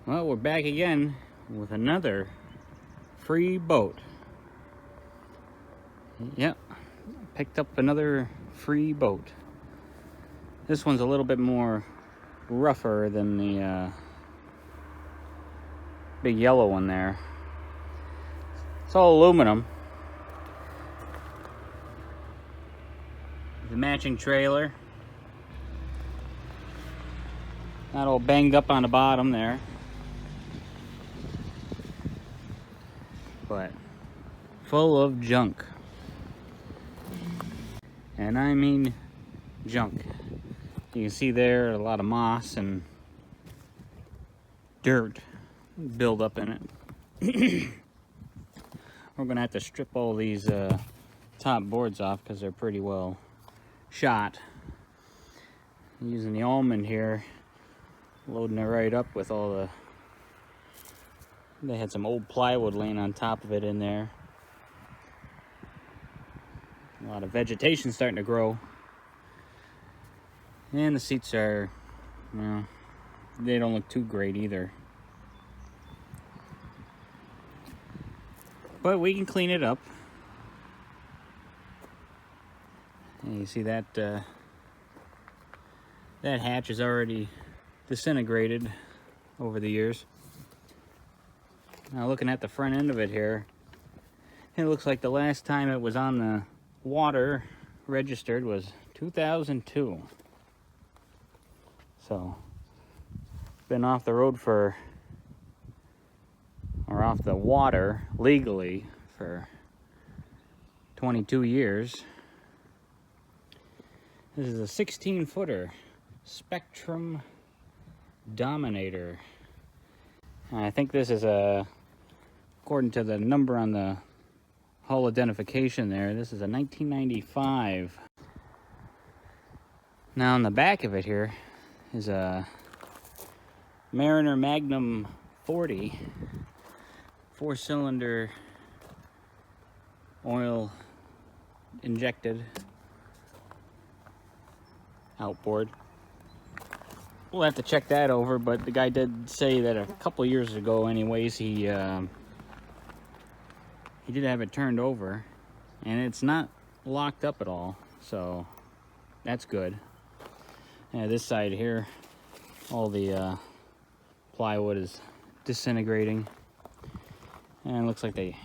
Well, we're back again with another free boat. Yep, picked up another free boat. This one's a little bit more rougher than the big yellow one there. It's all aluminum. The matching trailer. Not all banged up on the bottom there. But full of junk. And I mean junk. You can see there a lot of moss and dirt build up in it. We're gonna have to strip all these top boards off because they're pretty well shot. I'm using the almond here, loading it right up with all the... They had some old plywood laying on top of it in there. A lot of vegetation starting to grow. And the seats are, well, they don't look too great either. But we can clean it up. And you see that that hatch is already disintegrated over the years. Now looking at the front end of it here, it looks like the last time it was on the water registered was 2002. So, been off the road for, or off the water legally for 22 years. This is a 16-footer Spectrum Dominator. And I think this is according to the number on the hull identification there, this is a 1995. Now on the back of it here is a Mariner Magnum 40 4-cylinder oil injected outboard. We'll have to check that over, but the guy did say that a couple years ago anyways he did have it turned over, and it's not locked up at all, so that's good. Yeah, this side here, all the plywood is disintegrating, and it looks like they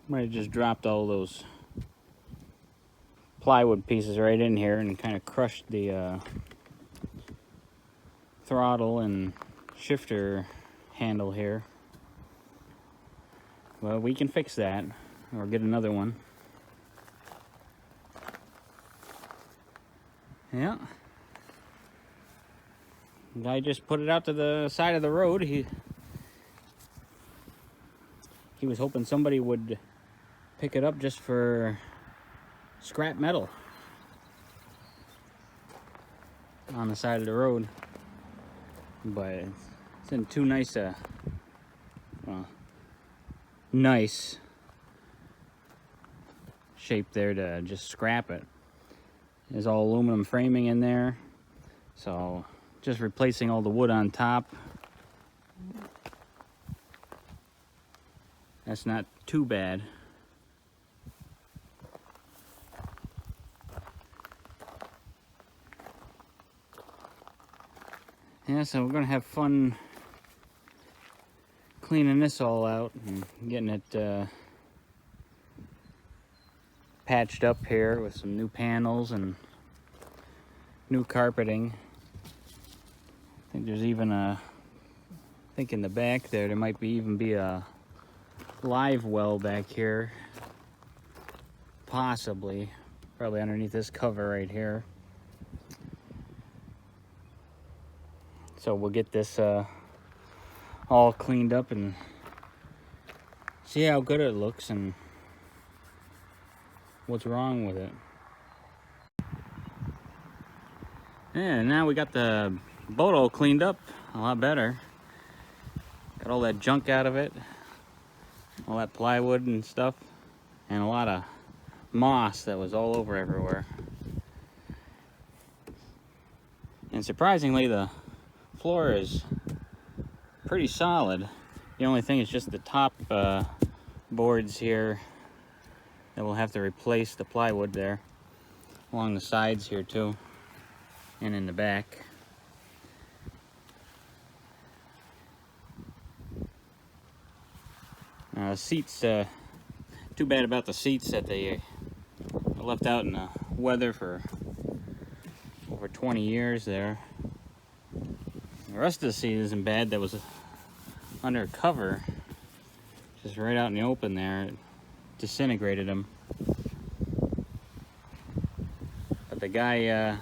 might have just dropped all those plywood pieces right in here and kind of crushed the throttle and shifter handle here. Well, we can fix that or get another one. Yeah. Guy just put it out to the side of the road. He was hoping somebody would pick it up just for scrap metal on the side of the road. But it's in too nice a, well, nice shape there to just scrap it. There's all aluminum framing in there, so just replacing all the wood on top. That's not too bad. Yeah, so we're gonna have fun cleaning this all out and getting it patched up here with some new panels and new carpeting. I think there's even I think in the back there might even be a live well back here. Possibly. Probably underneath this cover right here. So we'll get this all cleaned up and see how good it looks and what's wrong with it. Yeah, now we got the boat all cleaned up a lot better. Got all that junk out of it, all that plywood and stuff, and a lot of moss that was all over everywhere. And surprisingly, the floor is pretty solid. The only thing is just the top boards here that we'll have to replace the plywood there, along the sides here too, and in the back. Seats, too bad about the seats that they were left out in the weather for over 20 years there. The rest of the seat isn't bad. That was under a cover, just right out in the open there. It disintegrated them. But the guy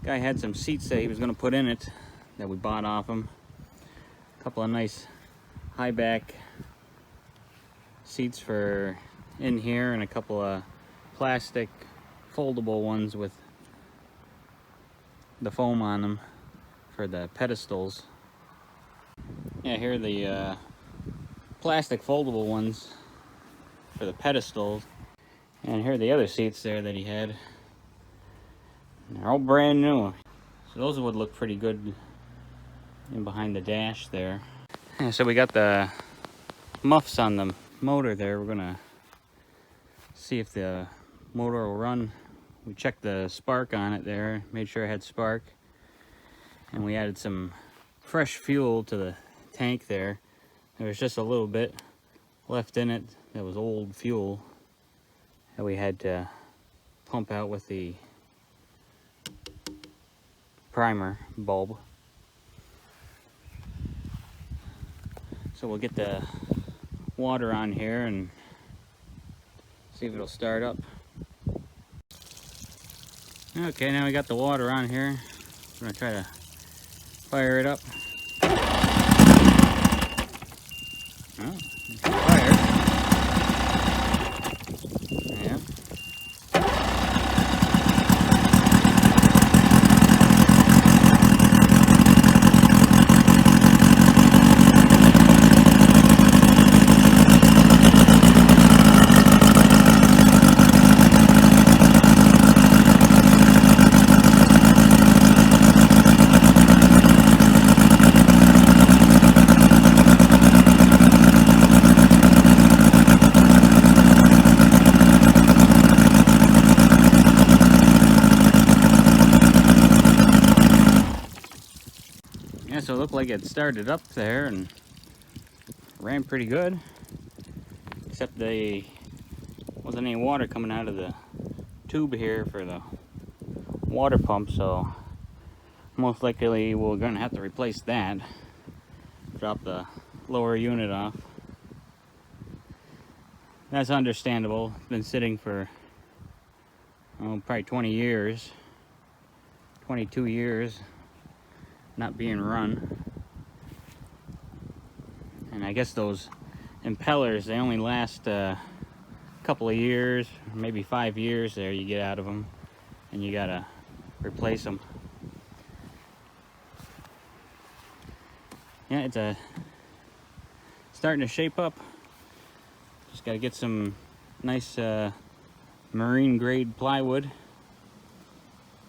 had some seats that he was going to put in it that we bought off him. A couple of nice high back seats for in here, and a couple of plastic foldable ones with the foam on them for the pedestals. Yeah, here are the plastic foldable ones for the pedestals, and here are the other seats there that he had. They're all brand new, so those would look pretty good in behind the dash there. Yeah, so we got the muffs on the motor there. We're gonna see if the motor will run. We checked the spark on it there, made sure it had spark, and we added some fresh fuel to the tank there. There was just a little bit left in it that was old fuel that we had to pump out with the primer bulb. So we'll get the water on here and see if it'll start up. Okay, now we got the water on here. I'm gonna try to fire it up. Oh, it's fired. Yeah. Yeah, so it looked like it started up there and ran pretty good, except there wasn't any water coming out of the tube here for the water pump, so most likely we're going to have to replace that. Drop the lower unit off. That's understandable. It's been sitting for probably 20 years, 22 years. Not being run. And I guess those impellers, they only last a couple of years, maybe 5 years there you get out of them, and you gotta replace them. Yeah, it's starting to shape up. Just gotta get some nice marine grade plywood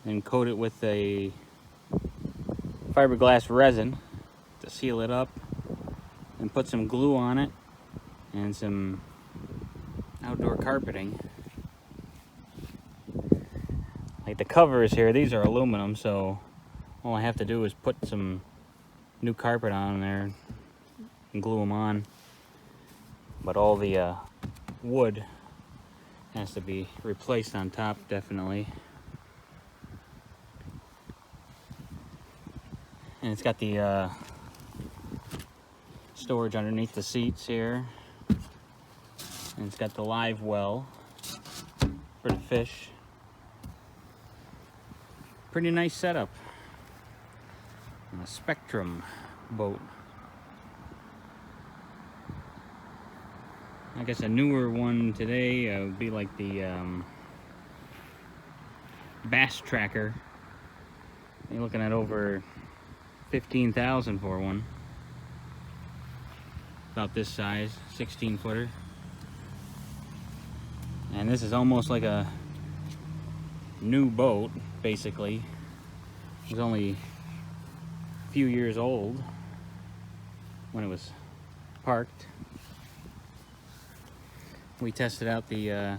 and coat it with a fiberglass resin to seal it up, and put some glue on it and some outdoor carpeting. Like the covers here, these are aluminum, so all I have to do is put some new carpet on there and glue them on. But all the wood has to be replaced on top, definitely. And it's got the storage underneath the seats here. And it's got the live well for the fish. Pretty nice setup. On a Spectrum boat. I guess a newer one today would be like the Bass Tracker. You're looking at over 15,000 for one. About this size, 16-footer. And this is almost like a new boat, basically. It was only few years old when it was parked. We tested out the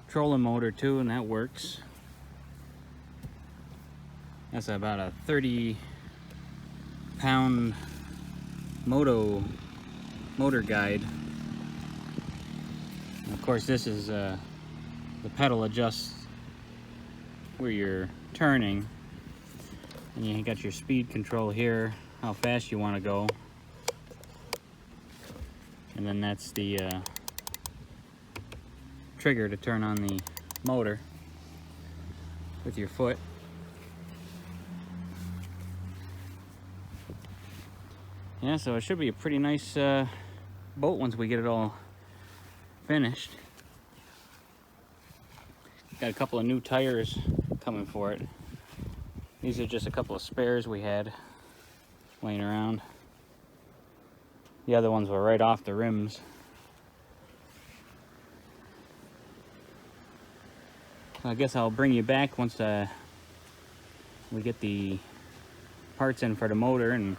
trolling motor too, and that works. That's about a 30-pound motor guide. And of course, this is the pedal adjusts where you're turning, and you got your speed control here, how fast you want to go, and then that's the trigger to turn on the motor with your foot. Yeah, so it should be a pretty nice boat once we get it all finished. Got a couple of new tires coming for it. These are just a couple of spares we had laying around. The other ones were right off the rims. So I guess I'll bring you back once we get the parts in for the motor and